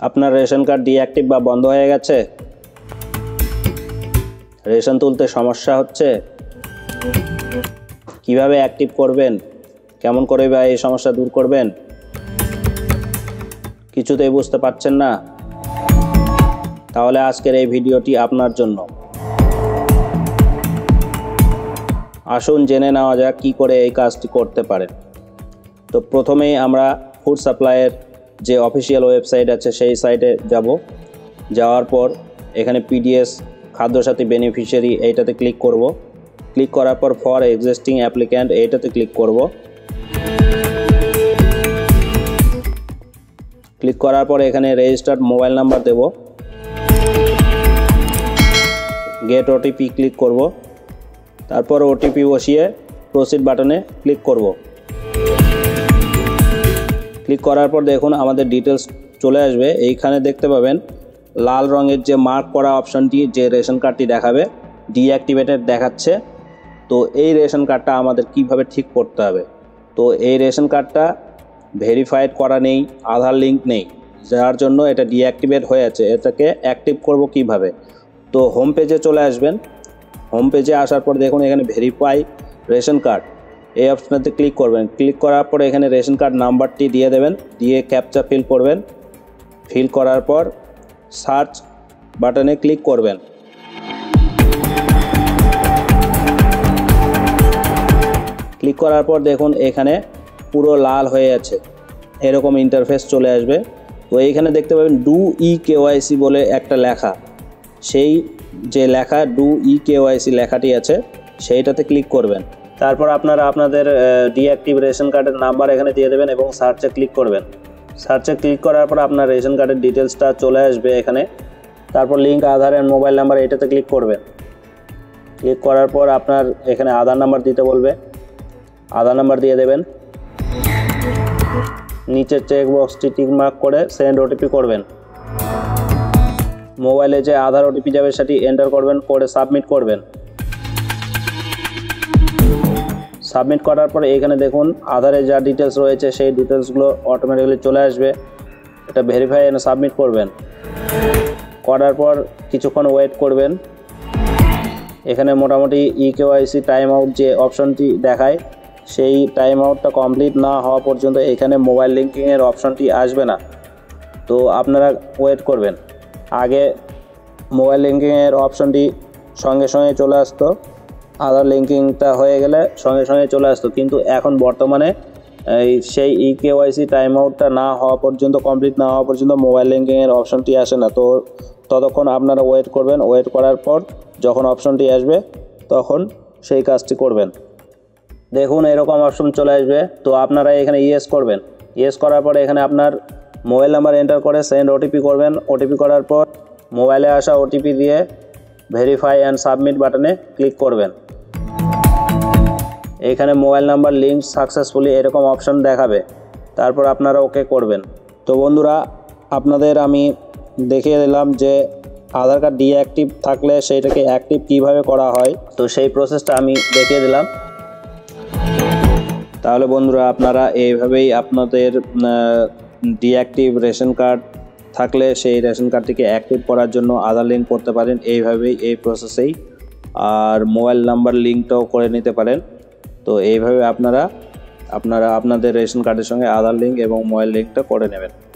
আপনার ration card deactive বা বন্ধ হয়ে গেছে, রেশন তুলতে সমস্যা হচ্ছে, কিভাবে অ্যাক্টিভ করবেন, কেমন করে বা এই সমস্যা দূর করবেন, কিছুতেই বুঝতে পারছেন না? তাহলে আজকের এই ভিডিওটি আপনার জন্য। আসুন জেনে নেওয়া যাক কী করে এই কাজটি করতে পারেন। তো প্রথমেই আমরা ফুড সাপ্লাইয়ের যে অফিসিয়াল ওয়েবসাইট আছে সেই সাইটে যাব। যাওয়ার পর এখানে পিডিএস খাদ্যসাথী বেনিফিশিয়ারি এইটাতে ক্লিক করব। ক্লিক করার পর ফর এক্সিস্টিং অ্যাপ্লিক্যান্ট এইটাতে ক্লিক করব। ক্লিক করার পর এখানে রেজিস্টার্ড মোবাইল নাম্বার দেব। গেট ওটিপি ক্লিক করব। তারপর ওটিপি বসিয়ে প্রসিড বাটনে ক্লিক করব। ক্লিক করার পর দেখুন আমাদের ডিটেলস চলে আসবে। এইখানে দেখতে পাবেন লাল রঙের যে মার্ক করা অপশনটি, যে রেশন কার্ডটি দেখাবে ডিঅ্যাক্টিভেটেড দেখাচ্ছে। তো এই রেশন কার্ডটা আমাদের কিভাবে ঠিক করতে হবে। তো এই রেশন কার্ডটা ভেরিফাইড করা নেই, আধার লিঙ্ক নেই, যার জন্য এটা ডিঅ্যাক্টিভেট হয়ে আছে। এটাকে অ্যাক্টিভ করব কিভাবে। তো হোম পেজে চলে আসবেন। হোম পেজে আসার পর দেখুন এখানে ভেরিফাই রেশন কার্ড এই অপশানেতে ক্লিক করবেন। ক্লিক করার পর এখানে রেশন কার্ড নাম্বারটি দিয়ে দেবেন, দিয়ে ক্যাপচা ফিল করবেন। ফিল করার পর সার্চ বাটনে ক্লিক করবেন। ক্লিক করার পর দেখুন এখানে পুরো লাল হয়ে আছে, এরকম ইন্টারফেস চলে আসবে। তো এইখানে দেখতে পাবেন ডু ই কেওয়াইসি বলে একটা লেখা, সেই যে লেখা ডু ই কেওয়াইসি লেখাটি আছে সেইটাতে ক্লিক করবেন। তারপর আপনারা আপনাদের ডিঅ্যাক্টিভ রেশন কার্ডের নাম্বার এখানে দিয়ে দেবেন এবং সার্চে ক্লিক করবেন। সার্চে ক্লিক করার পর আপনার রেশন কার্ডের ডিটেলসটা চলে আসবে এখানে। তারপর link Aadhaar and mobile number এটাতে ক্লিক করবেন। ক্লিক করার পর আপনার এখানে আধার নাম্বার দিতে বলবে, আধার নাম্বার দিয়ে দেবেন। নিচের চেক বক্সটি টিক মার্ক করে সেন্ড ওটিপি করবেন। মোবাইলে যে আধার ওটিপি যাবে সেটি এন্টার করবেন, করে সাবমিট করবেন। সাবমিট করার পরে এখানে দেখুন আধারে যা ডিটেলস রয়েছে সেই ডিটেলসগুলো অটোমেটিক্যালি চলে আসবে। এটা ভেরিফাই এন্ড সাবমিট করবেন। করার পর কিছুক্ষণ ওয়েট করবেন। এখানে মোটামুটি ই কেওয়াইসি টাইম আউট যে অপশনটি দেখায় সেই টাইম আউটটা কমপ্লিট না হওয়া পর্যন্ত এখানে মোবাইল লিঙ্কিংয়ের অপশনটি আসবে না। তো আপনারা ওয়েট করবেন। আগে মোবাইল লিঙ্কিংয়ের অপশনটি সঙ্গে সঙ্গে চলে আসতো, আধার লিঙ্কিংটা হয়ে গেলে সঙ্গে সঙ্গে চলে আসতো, কিন্তু এখন বর্তমানে সেই ই কেওয়াইসি টাইম আউটটা না হওয়া পর্যন্ত, কমপ্লিট না হওয়া পর্যন্ত মোবাইল লিঙ্কিংয়ের অপশনটি আসে না। তো ততক্ষণ আপনারা ওয়েট করবেন। ওয়েট করার পর যখন অপশনটি আসবে তখন সেই কাজটি করবেন। দেখুন এরকম অপশন চলে আসবে। তো আপনারা এখানে ইয়েস করবেন। ইয়েস করার পরে এখানে আপনার মোবাইল নাম্বার এন্টার করে সেন্ড ওটিপি করবেন। ওটিপি করার পর মোবাইলে আসা ওটিপি দিয়ে ভেরিফাই অ্যান্ড সাবমিট বাটনে ক্লিক করবেন। এখানে মোবাইল নাম্বার লিঙ্ক সাকসেসফুলি এরকম অপশন দেখাবে। তারপর আপনারা ওকে করবেন। তো বন্ধুরা, আপনাদের আমি দেখিয়ে দিলাম যে আধার কার্ড ডিঅ্যাক্টিভ থাকলে সেইটাকে অ্যাক্টিভ কিভাবে করা হয়। তো সেই প্রসেসটা আমি দেখিয়ে দিলাম। তাহলে বন্ধুরা, আপনারা এইভাবেই আপনাদের ডিঅ্যাক্টিভ রেশন কার্ড থাকলে সেই রেশন কার্ডটিকে অ্যাক্টিভ করার জন্য আধার লিঙ্ক করতে পারেন এইভাবেই, এই প্রসেসেই। আর মোবাইল নাম্বার লিঙ্কটাও করে নিতে পারেন। তো এইভাবে আপনারা আপনাদের রেশন কার্ডের সঙ্গে আধার লিঙ্ক এবং মোবাইল লিঙ্কটা করে নেবেন।